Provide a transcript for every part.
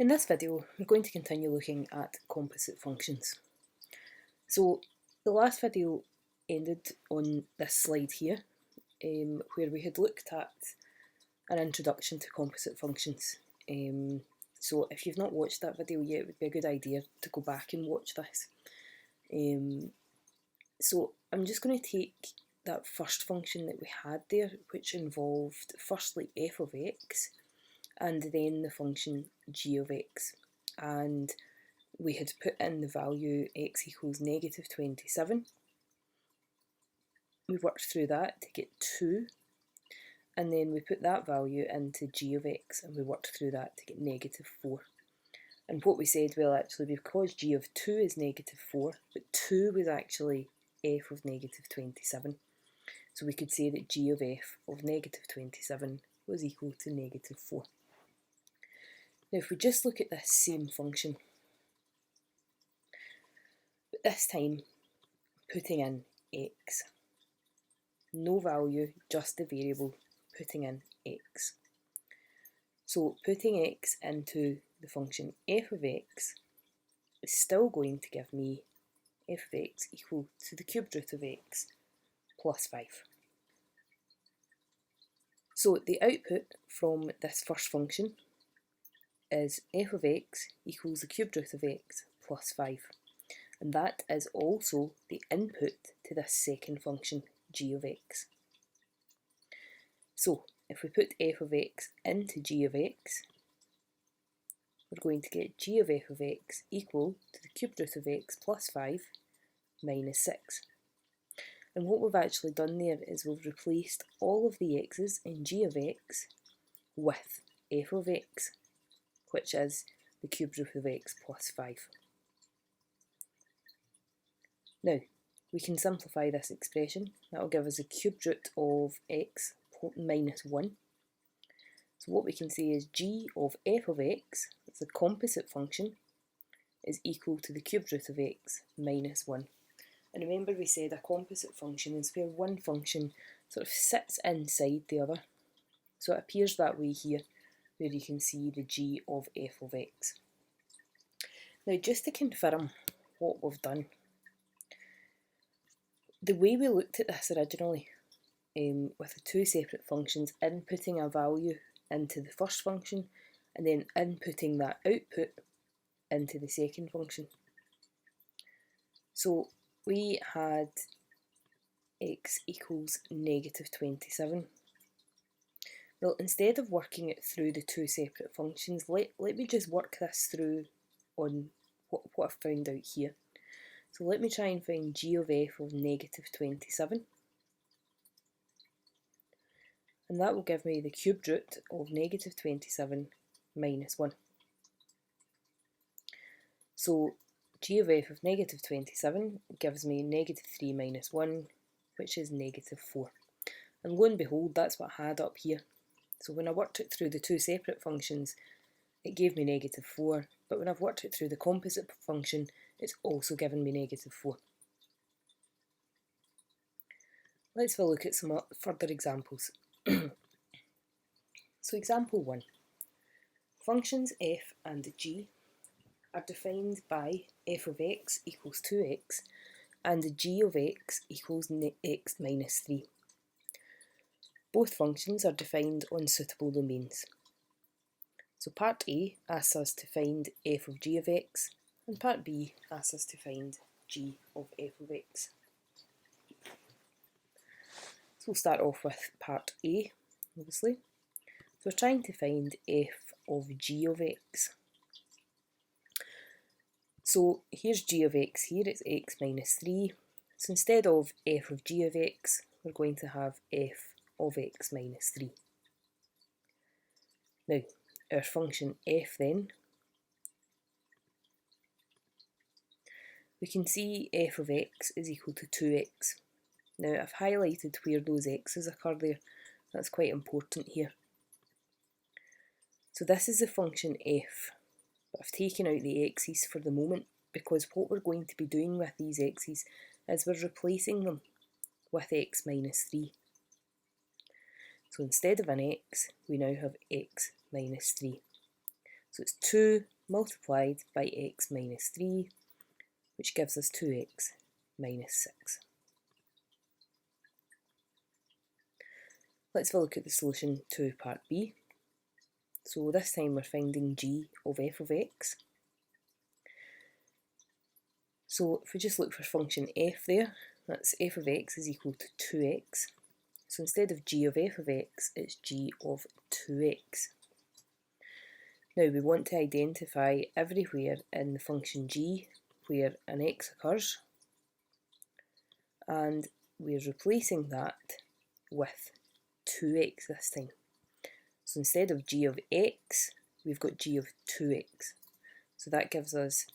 In this video, we're going to continue looking at composite functions. So the last video ended on this slide here, where we had looked at an introduction to composite functions. So if you've not watched that video yet, it would be a good idea to go back and watch this. So I'm just going to take that first function that we had there, which involved firstly f of x, and then the function g of x, and we had put in the value x equals negative 27. We worked through that to get 2, and then we put that value into g of x, and we worked through that to get negative 4. And what we said, well, actually, because g of 2 is negative 4, but 2 was actually f of negative 27. So we could say that g of f of negative 27 was equal to negative 4. Now if we just look at this same function, but this time putting in x, no value, just the variable, putting in x. So putting x into the function f of x is still going to give me f of x equal to the cubed root of x plus 5. So the output from this first function is f of x equals the cubed root of x plus 5. And that is also the input to this second function, g of x. So if we put f of x into g of x, we're going to get g of f of x equal to the cubed root of x plus 5 minus 6. And what we've actually done there is we've replaced all of the x's in g of x with f of x, which is the cubed root of x plus 5. Now, we can simplify this expression. That will give us a cubed root of x minus 1. So what we can say is g of f of x, it's a composite function, is equal to the cubed root of x minus 1. And remember we said a composite function is where one function sort of sits inside the other. So it appears that way here, where you can see the g of f of x. Now just to confirm what we've done, the way we looked at this originally, with the two separate functions, inputting a value into the first function and then inputting that output into the second function. So we had x equals negative 27. Well, instead of working it through the two separate functions, let me just work this through on what I've found out here. So let me try and find g of f of negative 27. And that will give me the cubed root of negative 27 minus 1. So g of f of negative 27 gives me negative 3 minus 1, which is negative 4. And lo and behold, that's what I had up here. So when I worked it through the two separate functions, it gave me negative 4, but when I've worked it through the composite function, it's also given me negative 4. Let's have a look at some further examples. So example 1. Functions f and g are defined by f of x equals 2x and g of x equals x minus 3. Both functions are defined on suitable domains. So part A asks us to find f of g of x, and part B asks us to find g of f of x. So we'll start off with part A, obviously. So we're trying to find f of g of x. So here's g of x here, it's x minus 3. So instead of f of g of x, we're going to have f of x minus 3. Now, our function f then, we can see f of x is equal to 2x. Now I've highlighted where those x's occur there, that's quite important here. So this is the function f, but I've taken out the x's for the moment because what we're going to be doing with these x's is we're replacing them with x minus 3. So instead of an x, we now have x minus 3. So it's 2 multiplied by x minus 3, which gives us 2x minus 6. Let's have a look at the solution to part B. So this time we're finding g of f of x. So if we just look for function f there, that's f of x is equal to 2x. So instead of g of f of x, it's g of 2x. Now we want to identify everywhere in the function g where an x occurs, and we're replacing that with 2x this time. So instead of g of x, we've got g of 2x. So that gives us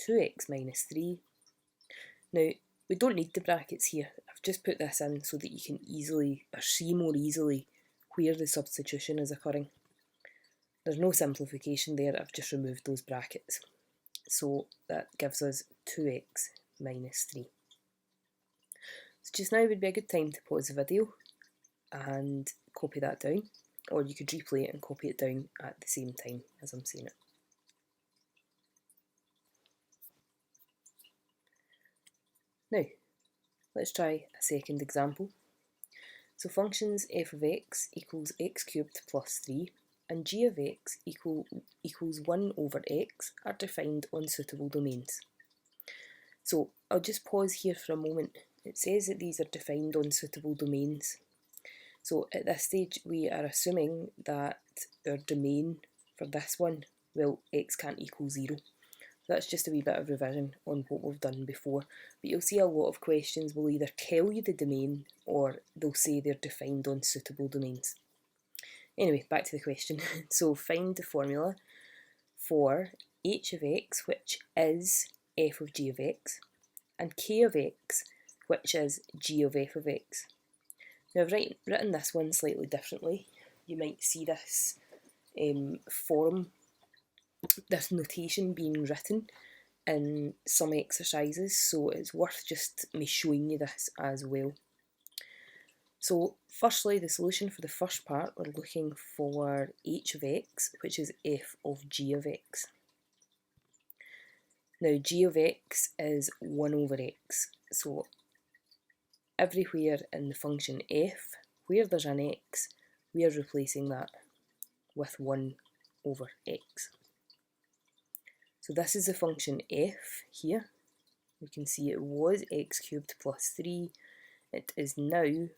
2x minus 3. Now, we don't need the brackets here. I've just put this in so that you can easily, or see more easily, where the substitution is occurring. There's no simplification there, I've just removed those brackets. So that gives us 2x minus 3. So just now would be a good time to pause the video and copy that down, or you could replay it and copy it down at the same time as I'm saying it. Now, let's try a second example. So functions f of x equals x cubed plus 3 and g of x equals 1 over x are defined on suitable domains. So I'll just pause here for a moment. It says that these are defined on suitable domains. So at this stage we are assuming that our domain for this one, well, x can't equal 0. That's just a wee bit of revision on what we've done before, but you'll see a lot of questions will either tell you the domain or they'll say they're defined on suitable domains. Anyway, back to the question. So find the formula for h of x, which is f of g of x, and k of x, which is g of f of x. Now I've written this one slightly differently. You might see this this notation being written in some exercises, so it's worth just me showing you this as well. So firstly, the solution for the first part, we're looking for h of x, which is f of g of x. Now g of x is 1 over x, so everywhere in the function f, where there's an x, we are replacing that with 1 over x. So this is the function f here. You can see it was x cubed plus 3. It is now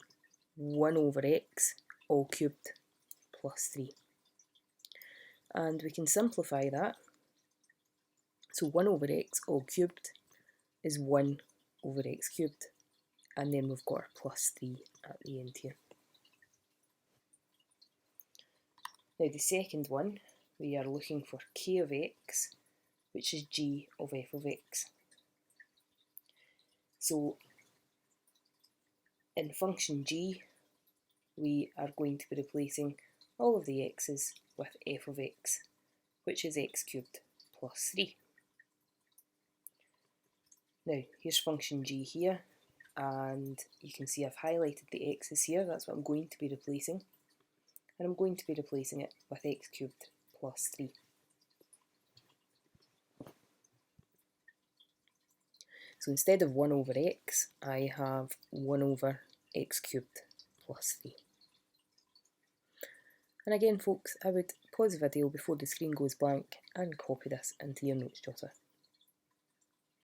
1 over x all cubed plus 3. And we can simplify that. So 1 over x all cubed is 1 over x cubed. And then we've got our plus 3 at the end here. Now the second one, we are looking for k of x, which is g of f of x. So in function g, we are going to be replacing all of the x's with f of x, which is x cubed plus 3. Now here's function g here, and you can see I've highlighted the x's here. That's what I'm going to be replacing, and I'm going to be replacing it with x cubed plus 3. So instead of 1 over x, I have 1 over x cubed plus 3. And again folks, I would pause the video before the screen goes blank and copy this into your notes jotter.